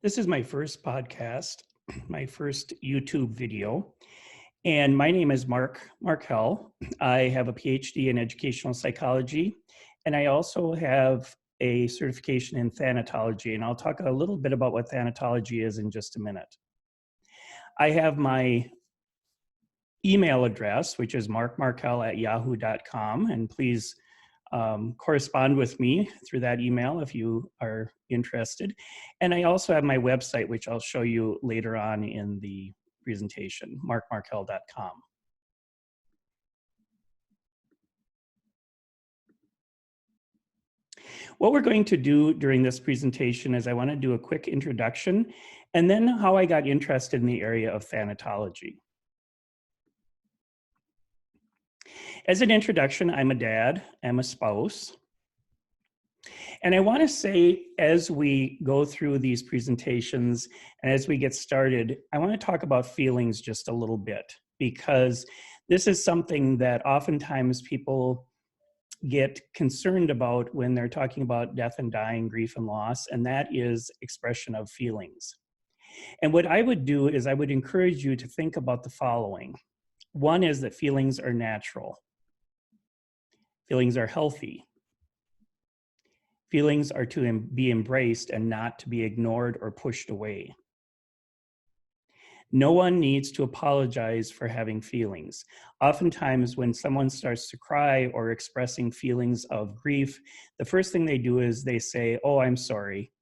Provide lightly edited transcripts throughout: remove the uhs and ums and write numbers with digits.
This is my first podcast, my first YouTube video, and my name is Markell. I have a PhD in educational psychology, and I also have a certification in thanatology, and I'll talk a little bit about what thanatology is in just a minute. I have my email address, which is markmarkell@yahoo.com, and please correspond with me through that email if you are interested. And I also have my website, which I'll show you later on in the presentation, markmarkell.com. What we're going to do during this presentation is I want to do a quick introduction and then how I got interested in the area of thanatology. As an introduction, I'm a dad, I'm a spouse. And I want to say, as we go through these presentations and as we get started, I want to talk about feelings just a little bit, because this is something that oftentimes people get concerned about when they're talking about death and dying, grief and loss, and that is expression of feelings. And what I would do is I would encourage you to think about the following. One is that feelings are natural. Feelings are healthy. Feelings are to be embraced and not to be ignored or pushed away. No one needs to apologize for having feelings. Oftentimes, when someone starts to cry or expressing feelings of grief, the first thing they do is they say, "Oh, I'm sorry."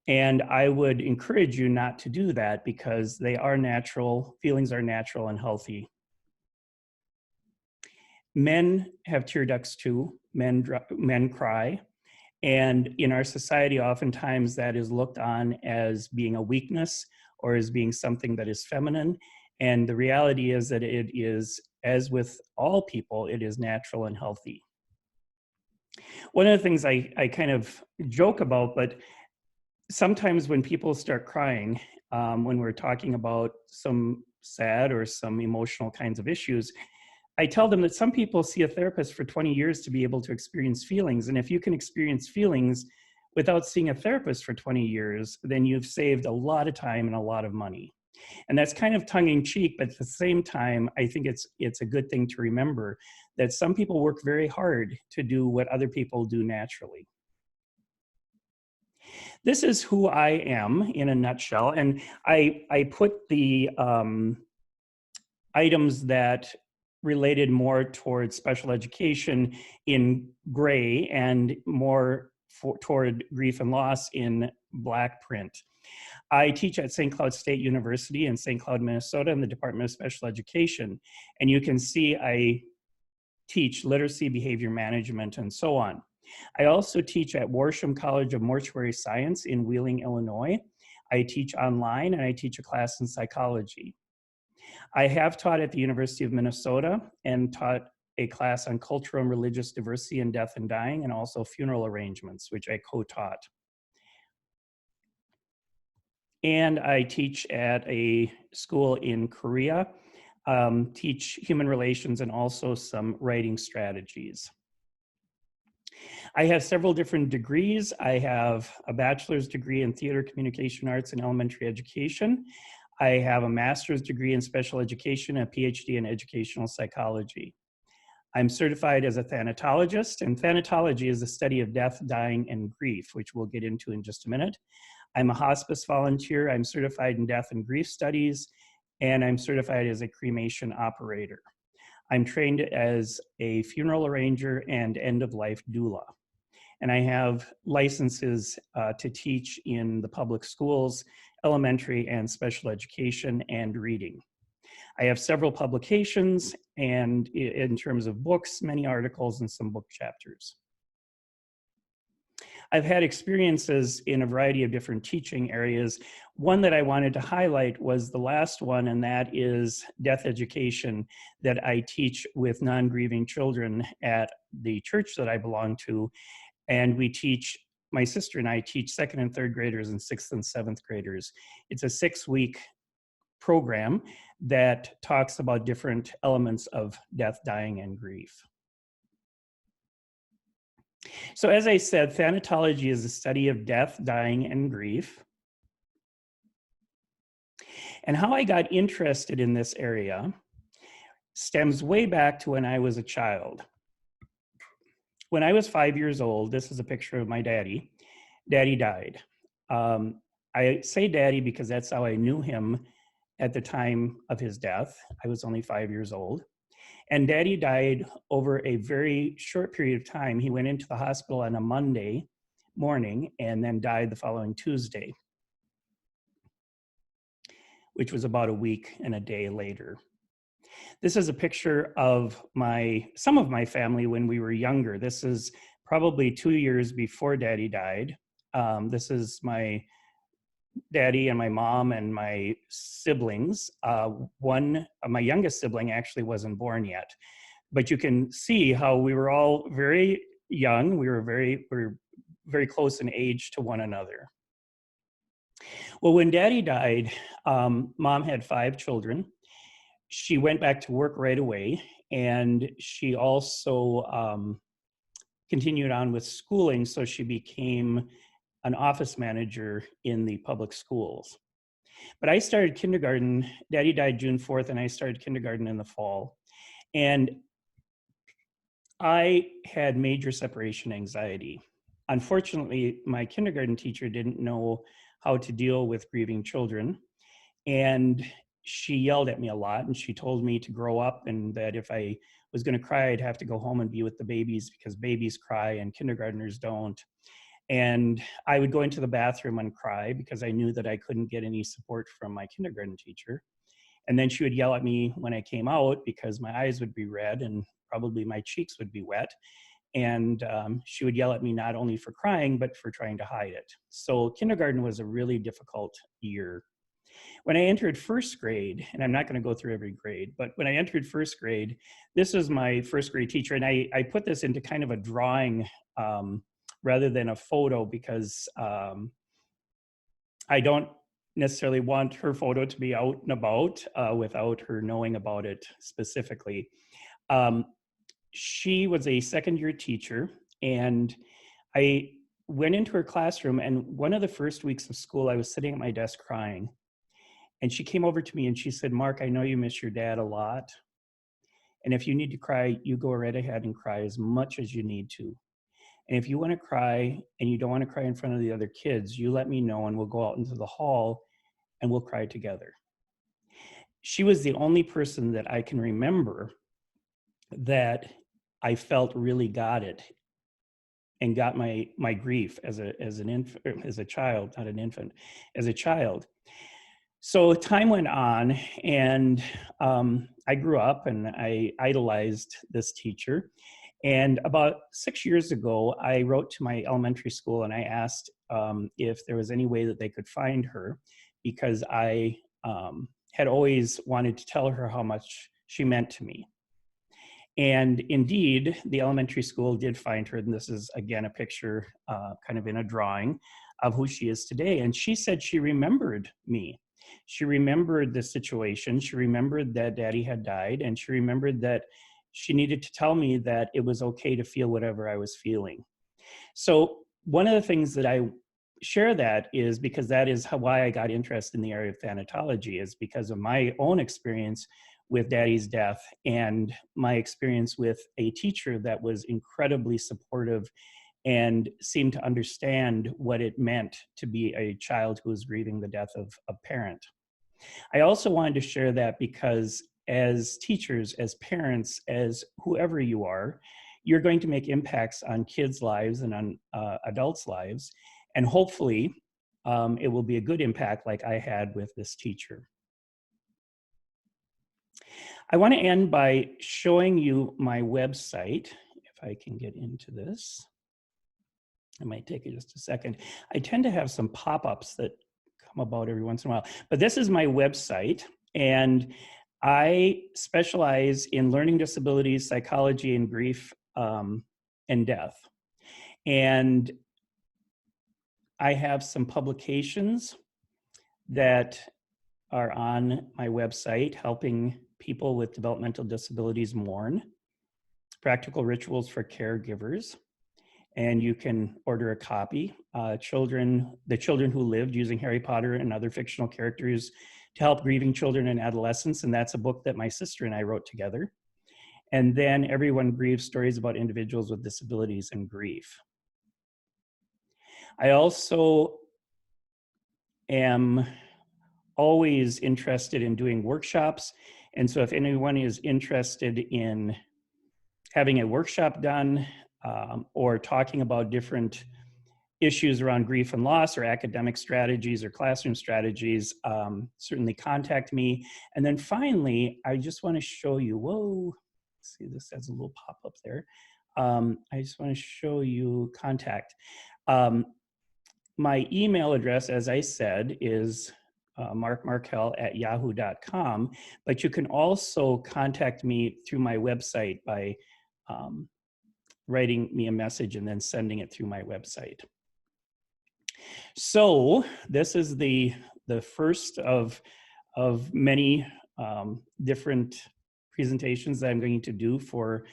And I would encourage you not to do that, because they are natural, feelings are natural and healthy. Men have tear ducts too, men cry. And in our society, oftentimes that is looked on as being a weakness or as being something that is feminine. And the reality is that it is, as with all people, it is natural and healthy. One of the things I kind of joke about, but sometimes when people start crying, when we're talking about some sad or some emotional kinds of issues, I tell them that some people see a therapist for 20 years to be able to experience feelings. And if you can experience feelings without seeing a therapist for 20 years, then you've saved a lot of time and a lot of money. And that's kind of tongue in cheek, but at the same time, I think it's a good thing to remember that some people work very hard to do what other people do naturally. This is who I am in a nutshell. And I put the items that related more towards special education in gray and more toward grief and loss in black print. I teach at St. Cloud State University in St. Cloud, Minnesota in the Department of Special Education. And you can see I teach literacy, behavior management, and so on. I also teach at Worsham College of Mortuary Science in Wheeling, Illinois. I teach online and I teach a class in psychology. I have taught at the University of Minnesota and taught a class on cultural and religious diversity in death and dying, and also funeral arrangements, which I co-taught. And I teach at a school in Korea, teach human relations and also some writing strategies. I have several different degrees. I have a bachelor's degree in theater communication arts and elementary education. I have a master's degree in special education, a PhD in educational psychology. I'm certified as a thanatologist, and thanatology is the study of death, dying, and grief, which we'll get into in just a minute. I'm a hospice volunteer. I'm certified in death and grief studies, and I'm certified as a cremation operator. I'm trained as a funeral arranger and end-of-life doula. And I have licenses to teach in the public schools, elementary and special education, and reading. I have several publications, and in terms of books, many articles and some book chapters. I've had experiences in a variety of different teaching areas. One that I wanted to highlight was the last one, and that is death education that I teach with non-grieving children at the church that I belong to. And we teach, my sister and I teach second and third graders and sixth and seventh graders. It's a 6-week program that talks about different elements of death, dying, and grief. So as I said, thanatology is the study of death, dying, and grief. And how I got interested in this area stems way back to when I was a child. When I was 5 years old, this is a picture of my daddy. Daddy died. Um, I say daddy because that's how I knew him at the time of his death. I was only 5 years old. And daddy died over a very short period of time. He went into the hospital on a Monday morning and then died the following Tuesday, which was about a week and a day later. This is a picture of some of my family when we were younger. This is probably 2 years before daddy died. This is my daddy and my mom and my siblings. My youngest sibling actually wasn't born yet, but you can see how we were all very young. We were very close in age to one another. Well, when daddy died, mom had 5 children. She went back to work right away, and she also continued on with schooling, so she became an office manager in the public schools. But I started kindergarten. Daddy died June 4th, and I started kindergarten in the fall. And I had major separation anxiety. Unfortunately, my kindergarten teacher didn't know how to deal with grieving children. And she yelled at me a lot, and she told me to grow up, and that if I was going to cry, I'd have to go home and be with the babies because babies cry and kindergartners don't. And I would go into the bathroom and cry because I knew that I couldn't get any support from my kindergarten teacher. And then she would yell at me when I came out because my eyes would be red and probably my cheeks would be wet. And she would yell at me not only for crying, but for trying to hide it. So kindergarten was a really difficult year. When I entered first grade, and I'm not going to go through every grade, but when I entered first grade, this was my first grade teacher. And I put this into kind of a drawing rather than a photo because I don't necessarily want her photo to be out and about without her knowing about it specifically. She was a second-year teacher, and I went into her classroom, and one of the first weeks of school, I was sitting at my desk crying. And she came over to me and she said, "Mark, I know you miss your dad a lot. And if you need to cry, you go right ahead and cry as much as you need to. And if you want to cry and you don't want to cry in front of the other kids, you let me know and we'll go out into the hall and we'll cry together." She was the only person that I can remember that I felt really got it and got my grief as a child, not an infant, as a child. So time went on, and I grew up and I idolized this teacher. And about 6 years ago, I wrote to my elementary school and I asked if there was any way that they could find her, because I had always wanted to tell her how much she meant to me. And indeed, the elementary school did find her. And this is, again, a picture kind of in a drawing of who she is today. And she said she remembered me. She remembered the situation. She remembered that daddy had died. And she remembered that she needed to tell me that it was okay to feel whatever I was feeling. So one of the things that I share that is because that is why I got interested in the area of thanatology, is because of my own experience with daddy's death and my experience with a teacher that was incredibly supportive and seemed to understand what it meant to be a child who was grieving the death of a parent. I also wanted to share that because as teachers, as parents, as whoever you are, you're going to make impacts on kids' lives and on adults' lives. And hopefully it will be a good impact like I had with this teacher. I want to end by showing you my website, if I can get into this. It might take just a second. I tend to have some pop-ups that come about every once in a while, but this is my website, and I specialize in learning disabilities, psychology, and grief and death. And I have some publications that are on my website helping people with developmental disabilities mourn, practical rituals for caregivers, and you can order a copy. The Children Who Lived, Using Harry Potter and Other Fictional Characters to Help Grieving Children and Adolescents, and that's a book that my sister and I wrote together. And then Everyone Grieves, Stories About Individuals with Disabilities and Grief. I also am always interested in doing workshops. And so if anyone is interested in having a workshop done or talking about different issues around grief and loss or academic strategies or classroom strategies, certainly contact me. And then finally, I just want to show you, whoa, see, this has a little pop-up there. I just want to show you contact. My email address, as I said, is markell@yahoo.com, but you can also contact me through my website by writing me a message and then sending it through my website. So this is the first of many different presentations that I'm going to do for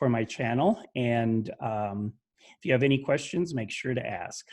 my channel. And if you have any questions, make sure to ask.